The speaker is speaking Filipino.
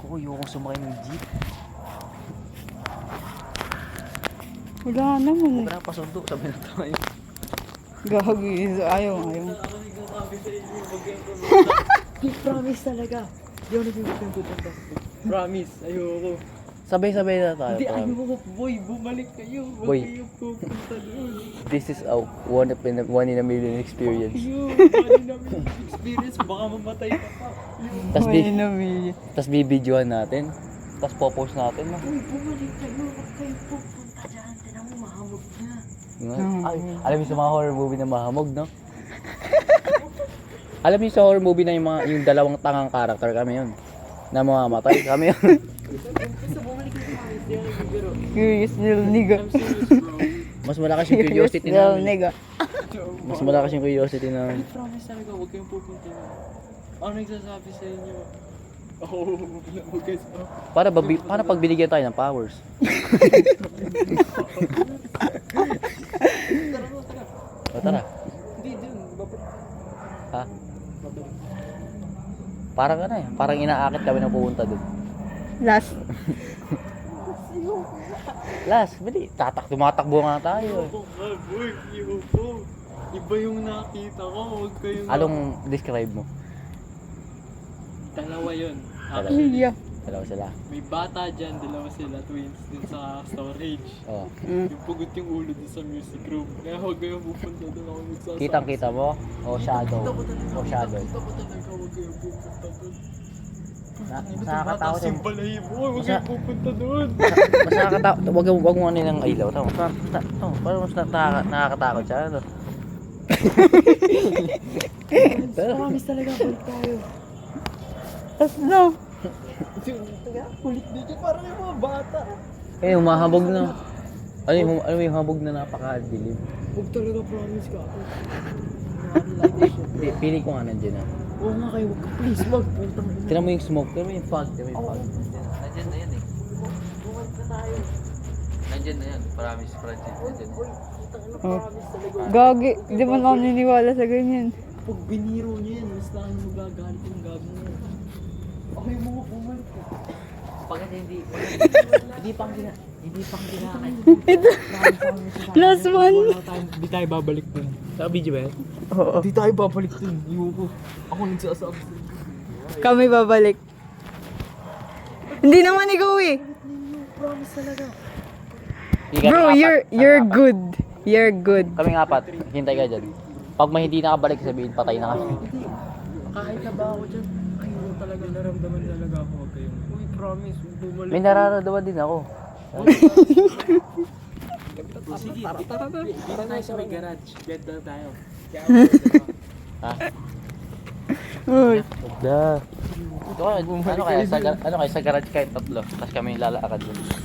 ayokong sumakay ng jeep. Wala naman Huwag na pasundo, sabi na tayo. Gagi, ayaw. Promise talaga. Di ako nag-ibig pupunta. Promise, ayoko. Sabay-sabay na tayo. Hindi, parang. ayoko. Boy, bumalik kayo. Huwag Boy. kayo pupunta doon. This is a one in a million experience. Ayun, bali namin experience. Baka mamatay ka pa. Tas May namin. tas bibidyohan natin. Tas popost natin. No? Uy, bumalik kayo. Huwag kayo pupunta dyan. Tinan mo, mahamog na. Ay, alam mo sa mga horror movie na mahamog, no? Alam niyo sa horror movie na yung dalawang tangang karakter kami yun. Na mamamatay kami yun. Basta bumalik kayo sa amin. Di ako nagbibiro. Curious little nigga. I'm serious, bro. Mas malakas yung Curious curiosity little namin. nigga. Mas malakas yung curiosity I namin. promise talaga, huwag kayong pupunta na. Ano nagsasabi sa inyo? Oh, huwag kayo sa... Para pag binigyan tayo ng powers. Tara mo, tara. O tara. Hindi, dun. Babalik. Ha? Babalik. Parang ano eh. Parang inaakit kami na pupunta dun. Last. Last, bali. Tumatakbo nga tayo eh. Ayoko nga, boy. Ayoko. Iba yung nakita ko. Huwag kayong... Anong describe mo? Dalawa yun. Iya. Dalawa sila. May bata dyan, dalawa sila, twins, dun sa storage. Oh. Yung pugot yung ulo dun sa music room. Kaya huwag kayong pupunta dun ako magsasabi. Kitang-kita mo? O shadow? Kita ko talaga. O shadow? Kita ko talaga, huwag kayong pupunta dun. Mas nakakatakot yung... Yung balahibo, huwag kayong pupunta dun. Mas nakakatakot. Wag mo ano ng ilaw. Tama. Parang mas nakakatakot siya. Ano? Promise talaga, balik tayo. Tapos no. Kulit dito, parang yung mga bata. Eh, humahabog na. Ano yung habog na napakadilim? Huwag talaga, promise ka ako. Hindi, pili ko nga nandiyan na. Oo nga kayo, huwag ka, please, wag. Putang ina. Tinan mo yung smoke. Tinan mo yung fog. Tinan mo yung fog. Nandiyan na yan eh. Bumalik na tayo. Nandiyan na yan. Promise, Francis. Nandiyan na Uy, yan. putang ina, Oh. promise talaga. Gagi, di ba na ako niniwala sa ganyan? Pag biniro niyo yan, mas lang magagalit yung gago niyo. Okay mo, bumalik ka. Pag hindi pang kinakain. Last one. Hindi tayo babalik dun. Sa video ba yan? Oo. Hindi tayo babalik dun. Ayoko. Ako nagsasabi sa inyo. Kami babalik. Hindi naman ikaw eh. Promise talaga. Bro, you're good. You're good. Kaming apat. Hintay ka dyan. Pag may hindi nakabalik, sabihin patay na kami. Hindi. Kahit na ba ako dyan, ayoko talaga naramdaman talaga ako. Huwag kayong, uy, promise, bumalik. May nararamdaman din ako. Sige, tara na. Dito tayo sa may garage. Bed na tayo. Ha? Uy. Da. Ano kaya sa garage kahit tatlo, tapos kami lalakad dun.